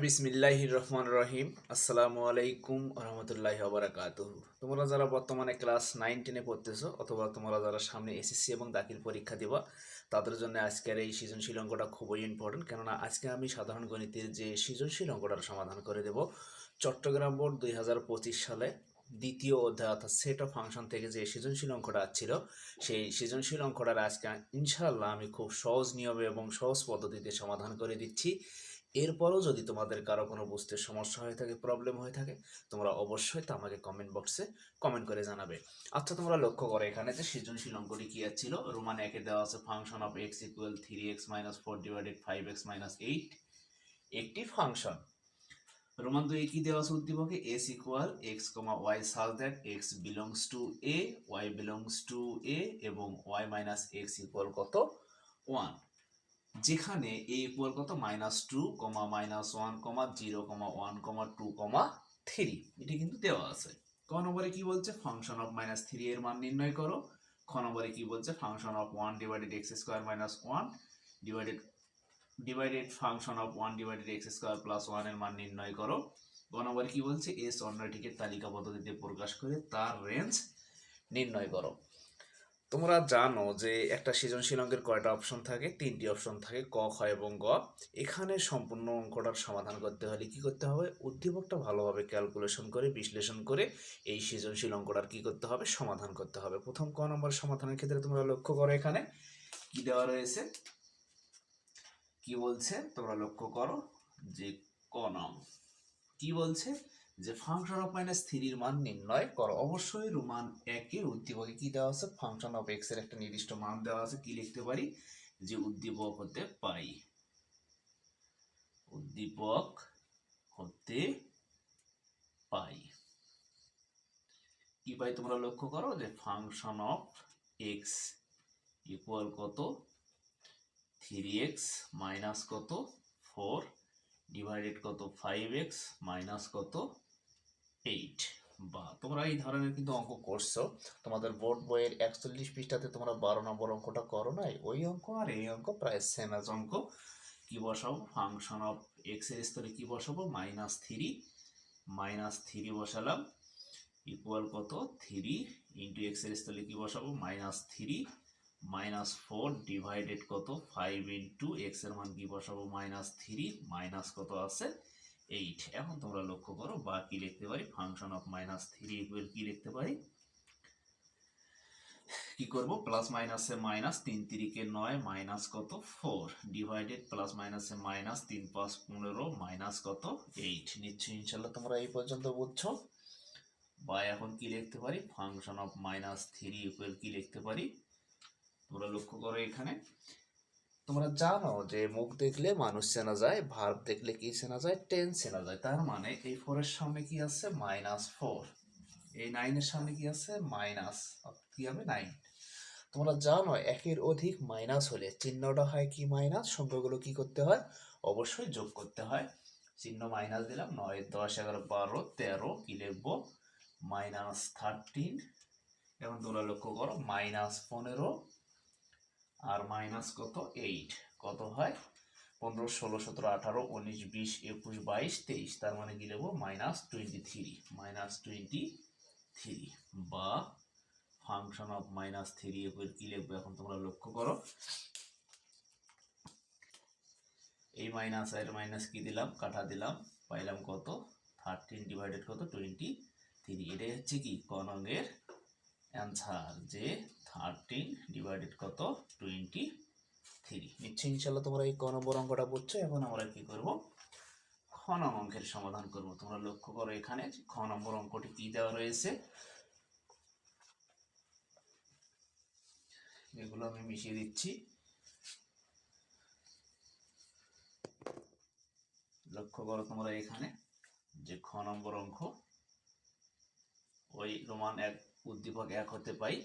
বিসমিল্লাহির রহমান রহিম। আসসালামু আলাইকুম রহমতুল্লাহি ওবারাকাতুহু। তোমরা যারা বর্তমানে ক্লাস 9-10-এ পড়তেছো অথবা তোমরা যারা সামনে এসএসসি এবং দাখিল পরীক্ষা দিবা, তাদের জন্য আজকের এই সৃজনশীল অঙ্কটা খুবই ইম্পর্টেন্ট। কেননা আজকে আমি সাধারণ গণিতের যে সৃজনশীল অঙ্কটার সমাধান করে দেব চট্টগ্রাম বোর্ড 2025 সালে দ্বিতীয় অধ্যায় অর্থাৎ সেট অফ ফাংশন থেকে যে সৃজনশীল অঙ্কটা ছিল, সেই সৃজনশীল অঙ্কটার আজকে ইনশাআল্লাহ আমি খুব সহজ নিয়মে এবং সহজ পদ্ধতিতে সমাধান করে দিচ্ছি। এরপরও যদি তোমাদের কারো কোনো বুঝতে সমস্যা হয়ে থাকে, প্রবলেম হয়ে থাকে, তোমরা অবশ্যই তা আমাকে কমেন্ট বক্সে কমেন্ট করে জানাবে। আচ্ছা, তোমরা লক্ষ্য করো এখানে যে সৃজনশীল অঙ্কটি কি ছিল। রোমান একে দেওয়া আছে function of x equal 3x - 4 divided 5x - 8 একটি ফাংশন। রোমান 2 কি দেওয়া আছে উদ্দীপকে s equal x, y such that x belongs to a, y belongs to a এবং y মাইনাস x ইকুয়াল কত 1, যেখানে a ইকুয়াল কত -2, -1, 0, 1, 2, 3 এটি কিন্তু দেওয়া আছে। ক নম্বরে কি বলছে ফাংশন অফ -3 এর মান নির্ণয় করো। খ নম্বরে কি বলছে function of 1 divided x square minus 1 divided function of 1 divided x square plus 1 এর মান নির্ণয় করো। গ নম্বরে কি বলছে এস অন্যটিকে তালিকা পদ্ধতিতে প্রকাশ করে তার রেঞ্জ নির্ণয় করো। তোমরা জানো যে একটা সৃজনশীল অঙ্কের কয়টা অপশন থাকে? 3টি অপশন থাকে, ক, খ এবং গ। এখানে সম্পূর্ণ অঙ্কটার সমাধান করতে হলে কি করতে হবে? উদ্দীপকটা ভালোভাবে ক্যালকুলেশন করে বিশ্লেষণ করে এই সৃজনশীল অঙ্কটার কি করতে হবে? সমাধান করতে হবে। প্রথম ক নম্বর সমাধানের ক্ষেত্রে তোমরা লক্ষ্য করো এখানে কি দেওয়া রয়েছে, কি বলছে তোমরা লক্ষ্য করো যে ক নং কি বলছে যে ফাংশন অফ -3 এর মান নির্ণয় করো। অবশ্যই রোমান 1 এর উদ্দীপকে কি দেওয়া আছে? ফাংশন অফ x এর একটা নির্দিষ্ট মান দেওয়া আছে। কি লিখতে পারি? যে উদ্দীপক হতে পাই, উদ্দীপক হতে পাই কি পাই তোমরা লক্ষ্য করো যে ফাংশন অফ x ইকুয়াল কত 3x মাইনাস কত 4 ডিভাইডেড কত 5x মাইনাস কত 8। বা তোমরা এই ধরনের কিন্তু অঙ্ক করছো, তোমাদের বোর্ড বইয়ের 41 পৃষ্ঠাতে তোমরা 12 নম্বর অঙ্কটা করো নাই? ওই অঙ্ক আর এই অঙ্ক প্রায় সেম এজ অঙ্ক। কি বসাবো? ফাংশন অফ এক্স এর স্তরে কি বসাবো? -3 বসালাম ইকুয়াল কত 3 ইন্টু এক্স এর স্তরে কি বসাবো? -3 -4 ডিভাইডেড কত 5 ইন্টু এক্স এর মান কি বসাবো? -3 মাইনাস কত আছে 8। এখন তোমরা লক্ষ্য করো বা কি লিখতে পারি? ফাংশন অফ -3 ইকুয়াল কি লিখতে পারি? কি করব? প্লাস মাইনাসে মাইনাস 3 3 9 মাইনাস কত 4 ডিভাইডেড প্লাস মাইনাসে মাইনাস 3 5 15 মাইনাস কত 8। নিশ্চয়ই ইনশাআল্লাহ তোমরা এই পর্যন্ত বুঝছো। বা এখন কি লিখতে পারি? ফাংশন অফ -3 ইকুয়াল কি লিখতে পারি? তোমরা লক্ষ্য করো এখানে তোমরা জানো যে মুখ দেখলে মানুষ চেনা যায়, ভার্ব দেখলে কি চেনা যায়? টেন্স চেনা যায়। তার মানে এই 4 এর সামনে কি আছে? -4। এই 9 এর সামনে কি আছে? মাইনাস, কি হবে? 9। তোমরা জানো একের অধিক মাইনাস হলে চিহ্নটা হয় কি? মাইনাস। সংখ্যাগুলো কি করতে হয়? অবশ্যই যোগ করতে হয়। চিহ্ন মাইনাস দিলাম। 9 10 11 12 13 কি লিখবো? -13। এখন তোমরা লক্ষ্য করো -15 আর মাইনাস কত 8 কত হয়? 15 16 17 18 19 20 21 22 23। তার মানে কি লিখবো? -23 বা ফাংশন অফ -3 এর কি লিখবো? এখন তোমরা লক্ষ্য করো এই মাইনাস আর মাইনাস কি দিলাম? কাটা দিলাম, পাইলাম কত 13 ডিভাইডেড কত 23। এটাই হচ্ছে কি ক নংয়ের অ্যান্সার, যে 13 ডিভাইডেড কত 23। নিশ্চয়ই ইনশাল্লাহ তোমরা এই ক নম্বর অঙ্কটা বুঝছো। এখন আমরা কি করব? খ নং অঙ্কের সমাধান করব। তোমরা লক্ষ্য করো এখানে খ নম্বর অঙ্কটি কি দেওয়া রয়েছে, এগুলো আমি মিশিয়ে দিচ্ছি। লক্ষ্য করো তোমরা এখানে যে খ নম্বর অঙ্ক ওই রোমান 1 উদ্দীপক 1 হতে পাই।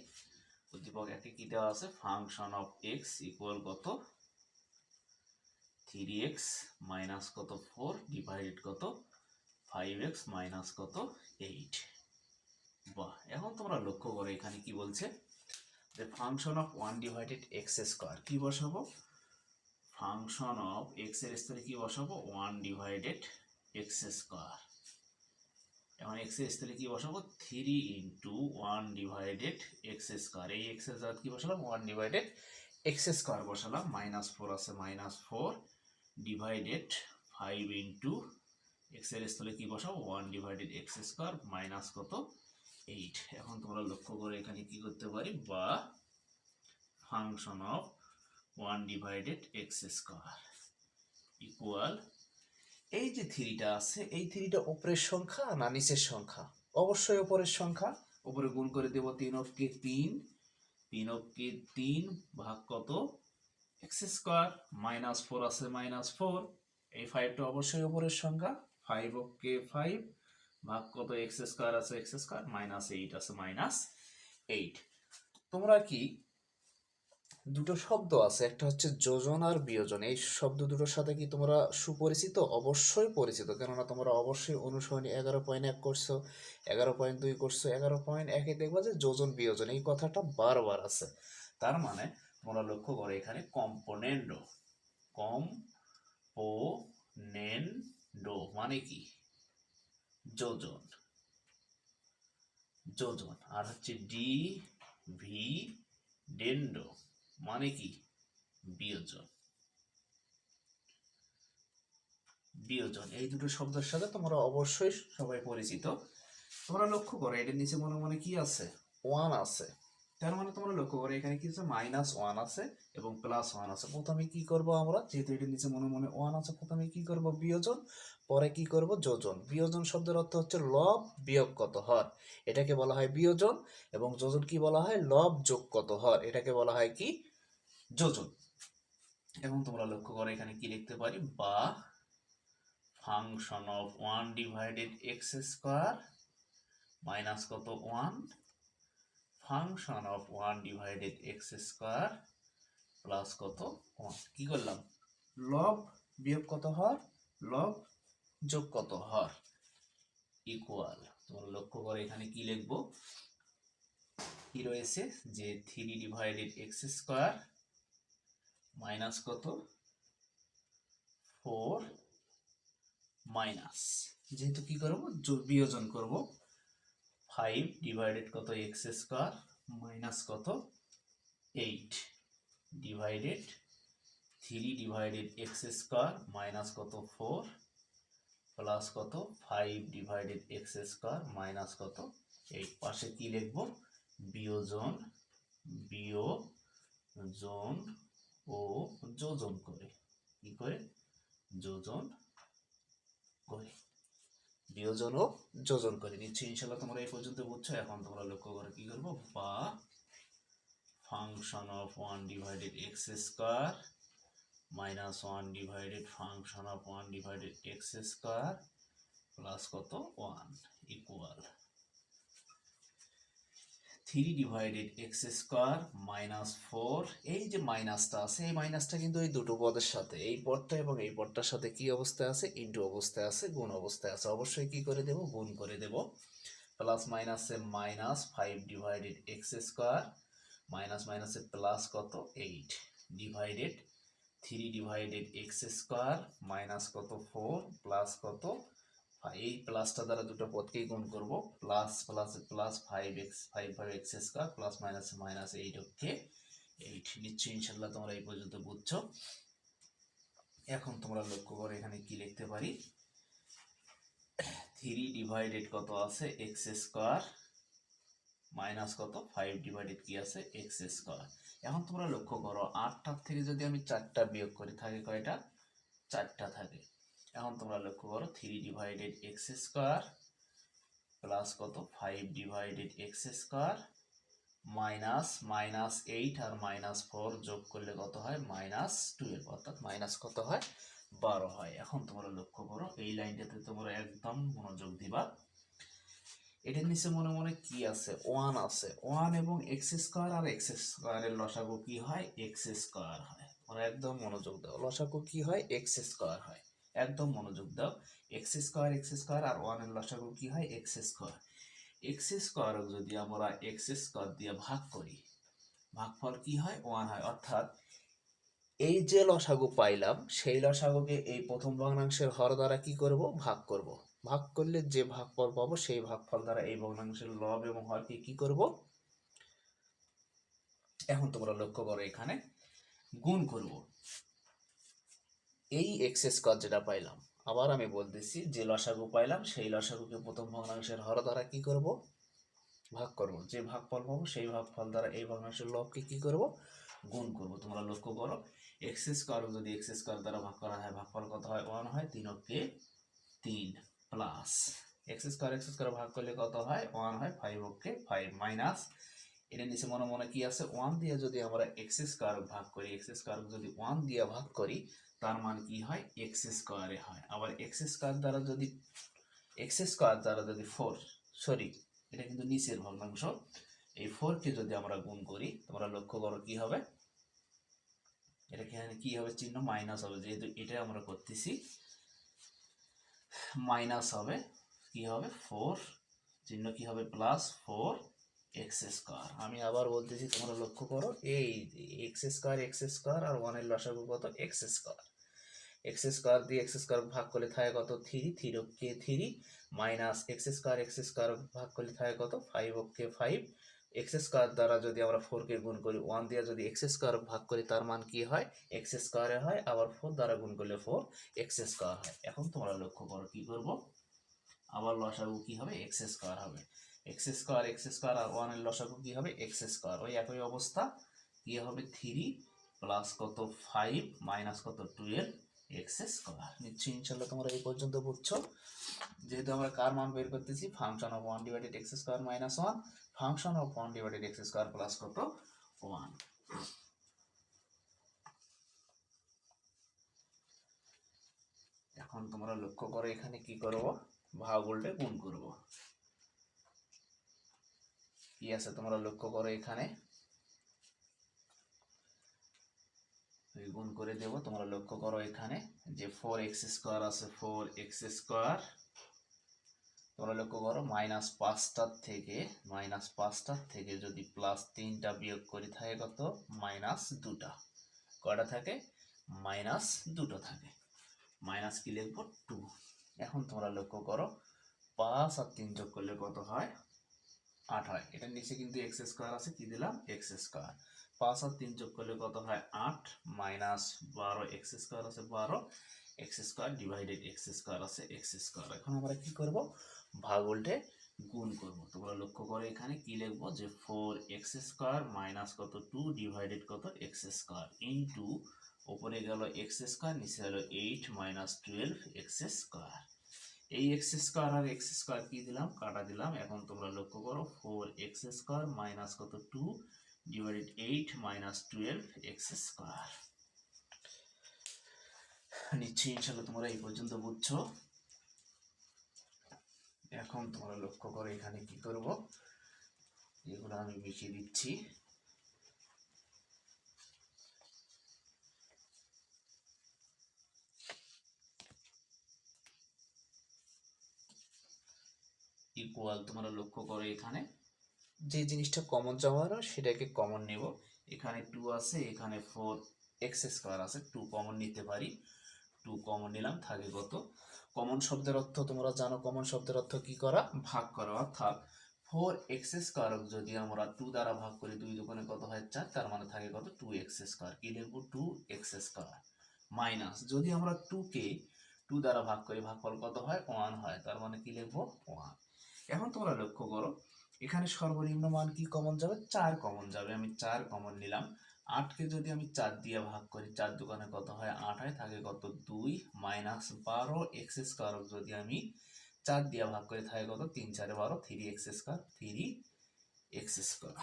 উদ্দীপক 1 এ কি দেওয়া আছে? ফাংশন অফ এক্স ইকুয়াল কত 3x মাইনাস কত 4 ডিভাইডেড কত 5x মাইনাস কত 8। বাহ, এখন তোমরা লক্ষ্য করো এখানে কি বলছে যে function of 1 divided x square কি বসাবো? ফাংশন অফ এক্স এর স্থলে কি বসাবো 1 ডিভাইডেড এক্স স্কোয়ার। এখন এক্স এর স্থলে কি বসাবো 3 ইন্টু 1 ডিভাইডেড এক্স স্কোয়ার। এই এক্স এর জায়গায় কি বসালাম 1 ডিভাইডেড এক্স স্কোয়ার বসালাম, -4 আছে -4 ডিভাইডেড 5 ইন্টু এক্স এর স্থলে কি বসাবো 1 ডিভাইডেড এক্স স্কোয়ার মাইনাস কত 8। এখন তোমরা লক্ষ্য করে এখানে কি করতে পারি, বা function of 1 divided x square equal, এই যে থ্রিটা আছে এই থ্রিটা উপরের সংখ্যা না নিচের সংখ্যা? অবশ্যই উপরের সংখ্যা। উপরে গুণ করে দেব 3 অফকে 3, 3 অফকে 3 ভাগ কত এক্স স্কোয়ার, -4 আছে -4, এই 5টা অবশ্যই উপরের সংখ্যা। 5 অফকে 5 ভাগ কত এক্স স্কোয়ার আছে এক্স স্কোয়ার, -8 আছে -8। তোমরা কি দুটো শব্দ আছে, একটা হচ্ছে যোজন আর বিয়োজন, এই শব্দ দুটোর সাথে কি তোমরা সুপরিচিত? অবশ্যই পরিচিত, কেননা তোমরা অবশ্যই অনুসরণী 11.1 করছো, 11.2 করছো, 11.1-এ দেখবা যে যোজন বিয়োজন এই কথাটা বারবার আছে। তার মানে তোমরা লক্ষ্য করো এখানে কম্পোনেন্ডো, কম্পোনেন্ডো মানে কি যোজন, যোজন। আর হচ্ছে ডিভিডেন্ডো মানে কি বিয়োজন, বিয়োজন। এই দুটো শব্দের সাথে তোমরা অবশ্যই সবাই পরিচিত। তোমরা লক্ষ্য করো এটার নিচে মনে মনে কি আছে 1 আছে, তার মানে তোমরা লক্ষ্য করো এখানে কি আছে -1 আছে এবং +1 আছে। প্রথমে কি করব আমরা, যেহেতু এটার নিচে মনে মনে 1 আছে, প্রথমে কি করব বিয়োজন, পরে কি করব যোজন। বিয়োজন শব্দের অর্থ হচ্ছে লব বিয়োগ কত হর, এটাকে বলা হয় বিয়োজন। এবং যোজন কি বলা হয়, লব যোগ কত হর, এটাকে বলা হয় কি যোজন। এবং তোমরা লক্ষ্য করো এখানে কি লিখতে পারি, বা function of 1 divided x square minus কত 1 function of 1 divided x square plus কত 1। কি করলাম, লব বিয়োগ কত হর, লব যোগ কত হর ইকুয়াল। তোমরা লক্ষ্য করো এখানে কি লিখবো, কি রয়েছে যে 3 ডিভাইডেড এক্স স্কোয়ার মাইনাস কত 4 মাইনাস, যেহেতু কি করব বিয়োজন করব, 5 ডিভাইডেড কত এক্স স্কোয়ার মাইনাস কত 8 divided 3 divided x square minus কত 4 প্লাস কত 5 ডিভাইডেড এক্স স্কোয়ার মাইনাস কত 8। পাশে কি লিখবো, বিয়োজন, বিয়োজন ও যোজন করে, কি করে যোজন করে, বিয়োজন ও যোজন করে। নিশ্চয়ই ইনশাল্লাহ তোমরা এই পর্যন্ত বুঝছো। এখন তোমরা লক্ষ্য করে কি করবো, বা function of 1 divided x square minus 1 divided function of 1 divided x square plus কত 1 equal 3 divided x square minus 4। এই যে মাইনাসটা আছে, এই মাইনাসটা কিন্তু এই দুটো পদের সাথে, এই পদটা এবং এই পদটার সাথে কি অবস্থায় আছে, ইনটু অবস্থায় আছে, গুণ অবস্থায় আছে। অবশ্যই কি করে দেব, গুণ করে দেব। প্লাস মাইনাসে minus 5 divided x square minus মাইনাসে প্লাস কত 8 divided 3 divided x square minus কত 4 প্লাস কত, এই প্লাসটা দ্বারা দুটো পদকেই গুণ করব, plus plus plus 5x 5 x square plus minus minus 8 ওকে 8। নিশ্চয়ই ইনশাল্লাহ তোমরা এই পর্যন্ত বুঝছো। এখন তোমরা লক্ষ্য করো এখানে কি লিখতে পারি, 3 ডিভাইডেড কত আছে এক্স স্কোয়ার মাইনাস কত 5 ডিভাইডেড কি আছে এক্স স্কোয়ার। এখন তোমরা লক্ষ্য করো 8টার থেকে যদি আমি 4টা বিয়োগ করি থাকে কয়টা, 4টা থাকে। এখন তোমরা লক্ষ্য করো 3 ডিভাইডেড এক্স স্কোয়ার প্লাস কত 5 divided x square minus minus 8 আর -4 যোগ করলে কত হয় -12, অর্থাৎ মাইনাস কত হয় 12 হয়। এখন তোমরা লক্ষ্য করো এই লাইনটাতে তোমরা একদম মনোযোগ দিবা। এটার নিচে মনে মনে কি আছে 1 আছে, 1 এবং এক্স স্কোয়ার আর এক্স স্কোয়ারের লসাগু কি হয় এক্স স্কোয়ার হয়। তোমরা একদম মনোযোগ দাও, লসাগু কি হয় এক্স স্কোয়ার হয়, একদম মনোযোগ দাও। এক্স স্কোয়ার আর 1 এর লসাগু কি হয় এক্স স্কোয়ার। এক্স স্কোয়ার যদি আমরা এক্স স্কোয়ার দিয়ে ভাগ করি, ভাগফল কি হয় 1 হয়। অর্থাৎ এই যে লসাগু পাইলাম সেই লসাগুকে এই প্রথম ভগ্নাংশের হর দ্বারা কি করব, ভাগ করব। ভাগ করলে যে ভাগফল পাবো সেই ভাগফল দ্বারা এই ভগ্নাংশের লব এবং হরকে কি করব, এখন তোমরা লক্ষ্য করো এখানে গুণ করব। এই এক্স স্কোয়ার যেটা পাইলাম, আবার আমি বলতেছি যে লসাগু পাইলাম সেই লসাগুকে প্রথম ভগ্নাংশের হর দ্বারা কি করব, ভাগ করব। যে ভাগফল পাবো সেই ভাগফল দ্বারা এই ভগ্নাংশের লবকে কি করব, গুণ করব। তোমরা লক্ষ্য করো এক্স স্কোয়ার যদি এক্স স্কোয়ার দ্বারা ভাগ করা হয় ভাগফল কত হয়, 1 হয়। 3 3 প্লাস এক্স স্কোয়ার ভাগ করলে কত হয়, 1 হয়। 5 মাইনাস এটা নিচে মনে মনে কি আছে, 1 দিয়ে যদি আমরা এক্স স্কোয়ার ভাগ করি, এক্স স্কোয়ার যদি 1 দিয়ে ভাগ করি তার মান কি হয়, এক্স স্কোয়ারে হয়। আবার এক্স স্কোয়ার দ্বারা যদি 4, সরি এটা কিন্তু নিচের ভগ্নাংশ, এই 4 কে যদি আমরা গুণ করি তোমরা লক্ষ্য করো কি হবে, এটা কি হবে, চিহ্ন মাইনাস হবে, যেহেতু এটা আমরা করতেছি মাইনাস হবে, কি হবে 4, চিহ্ন কি হবে প্লাস 4 এক্স স্কোয়ার। আমি আবার বলতেছি তোমরা লক্ষ্য করো, এই এক্স স্কোয়ার আর 1 এর লসাগু কত, এক্স স্কোয়ার দিয়ে এক্স স্কোয়ার ভাগ করলে থাকে কত, 3 কে 3 মাইনাস এক্স স্কোয়ার ভাগ করলে থাকে কত, 5 কে 5। এক্স স্কোয়ার দ্বারা যদি আমরা 4 কে গুণ করি, 1 দিয়ে যদি এক্স স্কোয়ার ভাগ করি তার মান কি হয়, এক্স স্কোয়ারে হয়। আবার 4 দ্বারা গুণ করলে 4 এক্স স্কোয়ার হয়। এখন তোমরা লক্ষ্য করো কি করব, আবার লসাগু কি হবে, এক্স স্কোয়ার হবে। এক্স স্কোয়ার আর 1 এর লসাগু কি হবে, এক্স স্কোয়ার। ওই একই অবস্থা, কি হবে 3 প্লাস কত 5 মাইনাস কত 12 এক্স স্কোয়ার। নিশ্চয়ই ইনশাল্লাহ তোমরা এই পর্যন্ত বুঝছো। যেহেতু আমরা কার মান বের করতেছি, function of 1 divided x square minus 1, function of 1 divided x square plus কত 1। এখন তোমরা লক্ষ্য করো এখানে কি করব, ভাগ উল্টে গুণ করব। কি আছে তোমরা লক্ষ্য করো এখানে, গুণ করে দেব। তোমরা লক্ষ্য করো এখানে যে 4x স্কোয়ার আছে, 4x স্কোয়ার, তোমরা লক্ষ্য করো মাইনাস 5টার থেকে যদি প্লাস 3টা বিয়োগ করি থাকে কত, -2টা। কয়টা থাকে, -2টা থাকে। মাইনাস কি লিখবো, 2। এখন তোমরা লক্ষ্য করো 5 আর 3 যোগ করলে কত হয়, 8 হয়। এটার নিচে কিন্তু এক্স স্কোয়ার আছে, কি দিলাম, এক্স স্কোয়ার। 5 আর 3 যোগ করলে কত হয়, 8 মাইনাস 12 এক্স স্কোয়ার আছে 12 x square divided x square আছে এক্স স্কোয়ার। এখন আমরা কি করব, ভাগ উল্টে গুণ করব। তোমরা লক্ষ্য করো এখানে কি লিখবো, যে 4x স্কোয়ার মাইনাস কত 2 ডিভাইডেড কত এক্স স্কোয়ার ইনটু উপরে গেল এক্স স্কোয়ার, নিচে হলো 8 মাইনাস 12 এক্স স্কোয়ার। এই এক্স স্কোয়ার আর এক্স স্কোয়ার কি দিলাম, কাটা দিলাম। এখন তোমরা লক্ষ্য করো 4x স্কোয়ার মাইনাস কত 2 ডিভাইডেড 8 মাইনাস 12 এক্স স্কোয়ার। নিশ্চয়ই ইনশাল্লাহ তোমরা এই পর্যন্ত বুঝছো। এখন তোমরা লক্ষ্য করো এখানে কি করব, এগুলো আমি মিশিয়ে দিচ্ছি। ইকুয়াল, তোমরা লক্ষ্য করো এখানে যে জিনিসটা কমন যাওয়ার সেটাকে কমন নেব। এখানে 2 আছে, এখানে 4x স্কোয়ার আছে, 2 কমন নিতে পারি। 2 কমন নিলাম, থাকে কত, কমন শব্দের অর্থ তোমরা জানো, কমন শব্দের অর্থ কি করা, ভাগ করা। অর্থাৎ 4x স্কোয়ার যদি আমরা 2 দ্বারা ভাগ করি, 2 দুগুণে কত হয় 4, তার মানে থাকে কত 2x স্কোয়ার। কি লিখবো, 2x স্কোয়ার মাইনাস যদি আমরা 2 কে 2 দ্বারা ভাগ করি ভাগফল কত হয়, 1 হয়, তার মানে কি লিখবো 1। এখন তোমরা লক্ষ্য করো এখানে সর্বনিম্ন মান কি কমন যাবে, 4 কমন যাবে। আমি 4 কমন নিলাম। 8 কে যদি আমি 4 দিয়ে ভাগ করি, 4 দুগুণে কত হয় 8 হয়, থাকে কত 2 মাইনাস 12 এক্স স্কোয়ার যদি আমি 4 দিয়ে ভাগ করি থাকে কত, 3 4 12 3x স্কোয়ার, 3x স্কোয়ার।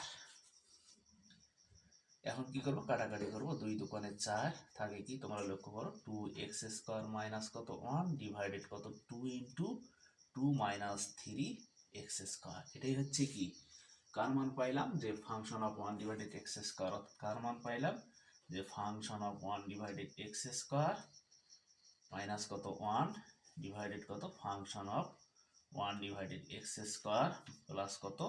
এখন কি করবো, কাটাকাটি করবো, 2 দুগুণে 4 থাকে কি, তোমরা লক্ষ্য করো 2x স্কোয়ার মাইনাস কত 1 ডিভাইডেড কত 2 ইন্টু 2 মাইনাস 3x স্কোয়ার। এটাই হচ্ছে কি, কার মান পাইলাম, যে function of 1 divided x square. কার মান পাইলাম, যে function of 1 divided x square minus কত 1 ডিভাইডেড কত function of 1 divided x square plus কত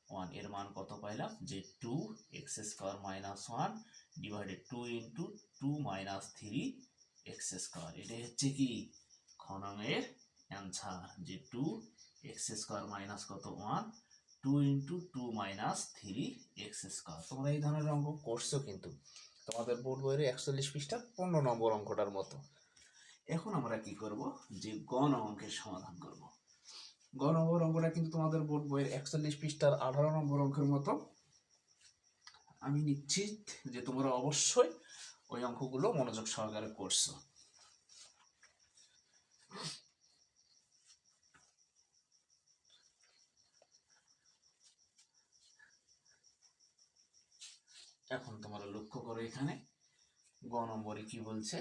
1 এর মান কত পাইলাম যে 2 এক্স square minus 1 divided 2 into 2 minus 3 x square. এটাই হচ্ছে কি খ নংয়ের অ্যান্সার, যে 2 এক্স স্কোয়ার মাইনাস কত 1 2 ইন্টু 2 মাইনাস 3 এক্স স্কোয়ার। তোমরা এই ধরনের অঙ্ক করছো কিন্তু তোমাদের বোর্ড বইয়ের 41 পৃষ্ঠার 15 নম্বর অঙ্কটার মতো। এখন আমরা কি করব, যে গ নং অঙ্কের সমাধান করব। গ নম্বর অঙ্কটা কিন্তু তোমাদের বোর্ড বইয়ের 41 পৃষ্ঠার 18 নম্বর অঙ্কের মতো। আমি নিশ্চিত যে তোমরা অবশ্যই ওই অঙ্কগুলো মনোযোগ সহকারে করছো। এখন তোমরা লক্ষ্য করো এখানে গ নম্বরে কি বলছে,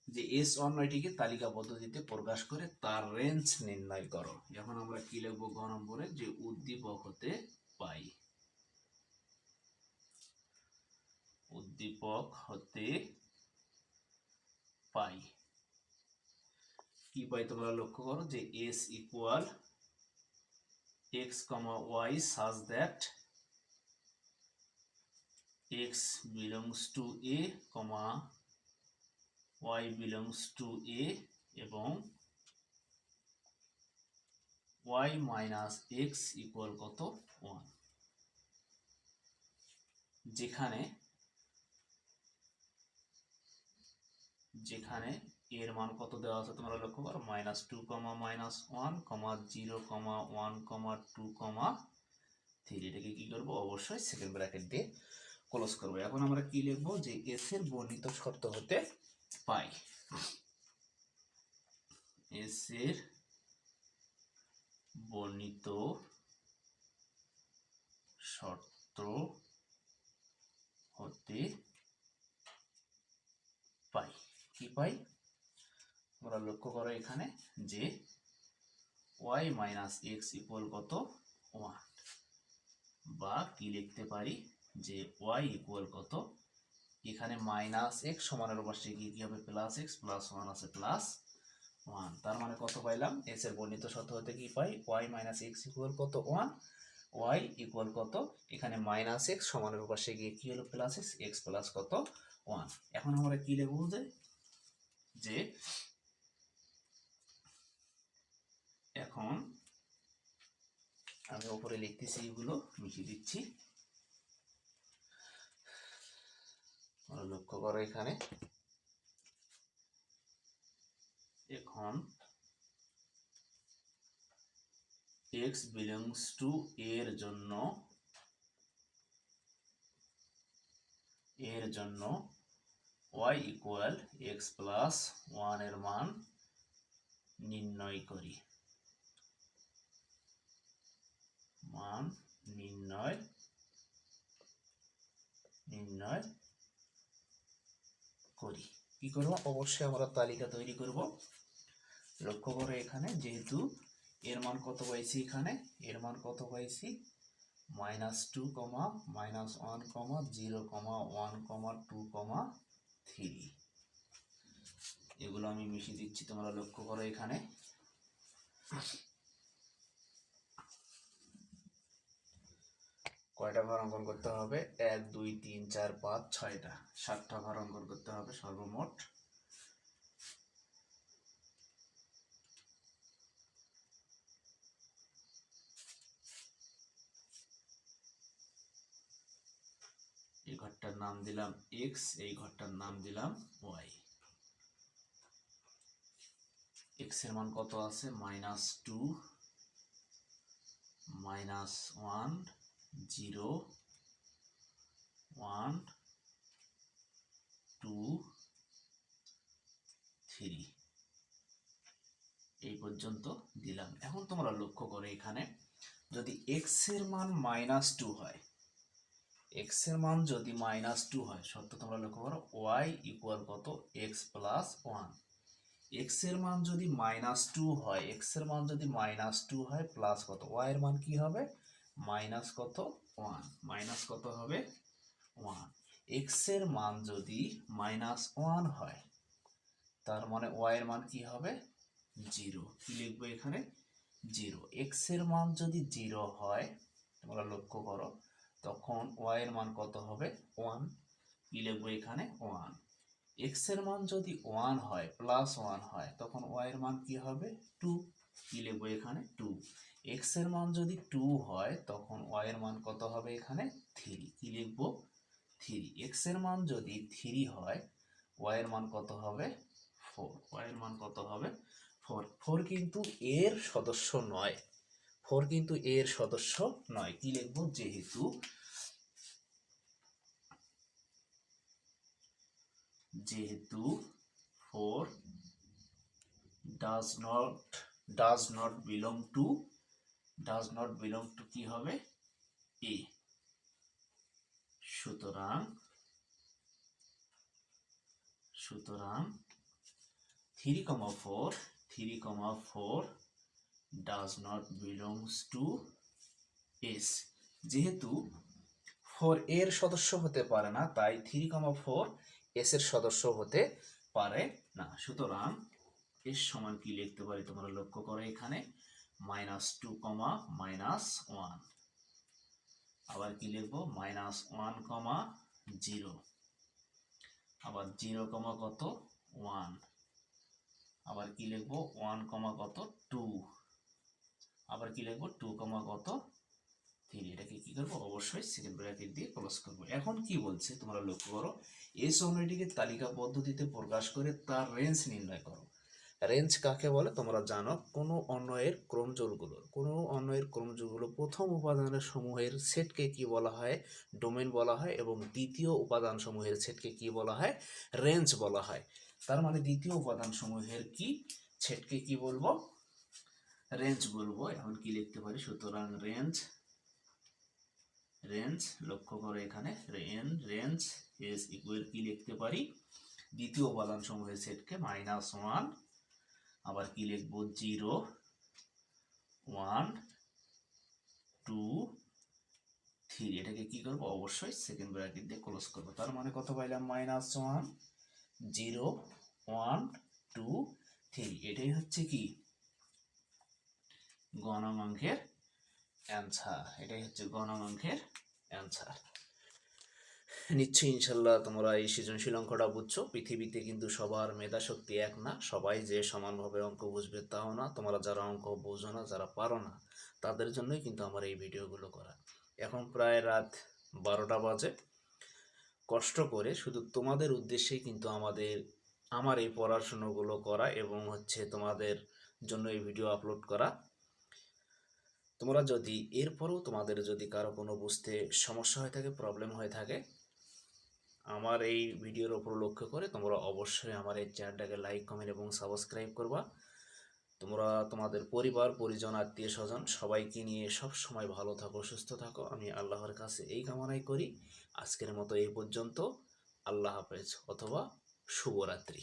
যে এস অন্যটিকে তালিকা পদ্ধতিতে প্রকাশ করে তার রেঞ্জ নির্ণয় করো। এখন আমরা কি লিখবো গ নম্বরে, যে উদ্দীপক হতে পাই, উদ্দীপক হতে পাই কি পাই তোমরা লক্ষ্য করো, যে S equal X comma Y such that X belongs to A comma y belongs to a এবং y minus x equal কত 1, যেখানে এর মান কত দেওয়া আছে তোমরা লক্ষ্য করো, -2, -1, 0, 1, 2, 3। এটাকে কি করবো, অবশ্যই সেকেন্ড ব্র্যাকেট দিয়ে ক্লোজ করবো। এখন আমরা কি লিখবো, যে এস এর বর্ণিত শর্ত হতে পাই, এস এর বর্ণিত শর্ত হতে পাই। কি পাই আমরা লক্ষ্য করো এখানে, যে y মাইনাস এক্স ইকুয়াল কত 1, বা কি লিখতে পারি, যে y ইকুয়াল কত, এখানে মাইনাস এক্স সমানের পাশে গিয়ে কি হবে প্লাস এক্স, প্লাস 1 আছে প্লাস 1, তার মানে কত পাইলাম, এস এর বর্ণিত শর্ত হতে কি পাই, y মাইনাস এক্স ইকুয়াল কত 1, y ইকুয়াল কত, এখানে মাইনাস এক্স সমানের পাশে গিয়ে কি হলো প্লাস এক্স, এক্স প্লাস কত 1। এখন আমরা কি লিখবো, যে এখন আমি উপরে লিখতেছি, এগুলো মিশিয়ে দিচ্ছি, লক্ষ্য করো এখানে। এখন x belongs to এর জন্য y ইকুয়াল x প্লাস 1 এর মান নির্ণয় করি, কি করব, অবশ্যই আমরা তালিকা তৈরি করব। লক্ষ্য করো এখানে, যেহেতু এর মান কত পাইছি, এখানে এর মান কত পাইছি, -2, -1, 0, 1, 2, 3। এগুলো আমি মিশিয়ে দিচ্ছি, তোমরা লক্ষ্য করো এখানে। কয়টা ঘর অঙ্কন করতে হবে, 1, 2, 3, 4, 5, 6টা, 7টা ঘর অঙ্কন করতে হবে সর্বমোট। এই ঘরটার নাম দিলাম x, এই ঘরটার নাম দিলাম y। x এর মান কত আছে, -2, -1, 0, 1, 2, 3 এই পর্যন্ত দিলাম। এখন তোমরা লক্ষ্য করে এখানে, যদি x এর মান -2 হয়, x এর মান যদি -2 হয়, শর্ত তোমরা লক্ষ্য করো, y ইকুয়াল কত x প্লাস 1। x এর মান যদি -2 হয়, x এর মান যদি -2 হয়, প্লাস কত, y এর মান কি হবে, মাইনাস কত 1, মাইনাস কত হবে 1। x এর মান যদি -1 হয়, তার মানে y এর মান কি হবে 0। কি লিখবো এখানে, জিরো। এক্স এর মান যদি জিরো হয় তোমরা লক্ষ্য করো, তখন ওয়াই এর মান কত হবে? ওয়ান। কি লিখবো এখানে? ওয়ান। এক্স এর মান যদি ওয়ান হয়, প্লাস ওয়ান হয়, তখন ওয়াই এর মান কি হবে? টু। কি লিখবো এখানে? টু। এক্স এর মান যদি টু হয়, তখন ওয়াই এর মান কত হবে এখানে? থ্রি। কি লিখবো? থ্রি। এক্স এর মান যদি থ্রি হয়, ওয়াই এর মান কত হবে? ফোর। ওয়াই এর মান কত হবে? ফোর। ফোর কিন্তু এর সদস্য নয়, ফোর কিন্তু এর সদস্য নয়। কি লিখবো? যেহেতু four does not belong to কি হবে? এ। সুতরাং 3,4 does not belongs to S. যেহেতু 4 এর সদস্য হতে পারে না, তাই 3,4 এস এর সদস্য হতে পারে না। সুতরাং এস সমান কি লিখতে পারি তোমরা লক্ষ্য করো এখানে? -2, -1। আবার কি লিখবো? -1, 0। আবার 0, কত? 1। আবার কি লিখবো? 1, কত? 2। আবার কি লিখবো? 2, কত? 3। এটাকে কি করবো? অবশ্যই সেকেন্ড ব্র্যাকেট দিয়ে ক্লোজ করবো। এখন কি বলছে তোমরা লক্ষ্য করো, এস অনুটিকে তালিকা পদ্ধতিতে প্রকাশ করে তার রেঞ্জ নির্ণয় করো। রেঞ্জ কাকে বলে তোমরা জানো? কোনো অন্বয়ের ক্রমজোড়গুলো প্রথম উপাদানের সমূহের সেটকে কি বলা হয়? ডোমেন বলা হয়, এবং দ্বিতীয় উপাদান সমূহের সেটকে কি বলা হয়? রেঞ্জ বলা হয়। তার মানে দ্বিতীয় উপাদান সমূহের কি সেটকে কি বলবো? রেঞ্জ বলবো। এখন কি লিখতে পারি? সুতরাং রেঞ্জ লক্ষ্য করো এখানে, রেঞ্জ ইজ ইকুয়াল কি লিখতে পারি? দ্বিতীয় উপাদান সমূহের সেটকে -1। আবার কি লিখবো? 0, 1, 2, 3। এটাকে কি করবো? অবশ্যই সেকেন্ড ব্র্যাকেট দিয়ে ক্লোজ করবো। তার মানে কত পাইলাম? -1, 0, 1, 2, 3। এটাই হচ্ছে কি গ নং অঙ্কের অ্যান্সার। এটাই হচ্ছে গ নং অঙ্কের অ্যান্সার। নিশ্চয়ই ইনশাল্লাহ তোমরা এই সৃজনশীল অঙ্কটা বুঝছো। পৃথিবীতে কিন্তু সবার মেধাশক্তি এক না, সবাই যে সমানভাবে অঙ্ক বুঝবে তাও না। তোমরা যারা অঙ্ক বোঝো না, যারা পারো না, তাদের জন্যই কিন্তু আমার এই ভিডিওগুলো করা। এখন প্রায় রাত 12টা বাজে। কষ্ট করে শুধু তোমাদের উদ্দেশ্যেই কিন্তু আমার এই পড়াশোনাগুলো করা, এবং তোমাদের জন্য এই ভিডিও আপলোড করা। তোমরা যদি এরপরও তোমাদের যদি কারো কোনো বুঝতে সমস্যা হয়ে থাকে, প্রবলেম হয়ে থাকে, আমার এই ভিডিওর উপর লক্ষ্য করে তোমরা অবশ্যই আমার এই চ্যানেলটাকে লাইক, কমেন্ট এবং সাবস্ক্রাইব করবা। তোমরা তোমাদের পরিবার, পরিজন, আত্মীয় স্বজন সবাইকে নিয়ে সব সময় ভালো থাকো, সুস্থ থাকো। আমি আল্লাহর কাছে এই কামনাই করি। আজকের মতো এই পর্যন্ত। আল্লাহ হাফেজ অথবা শুভরাত্রি।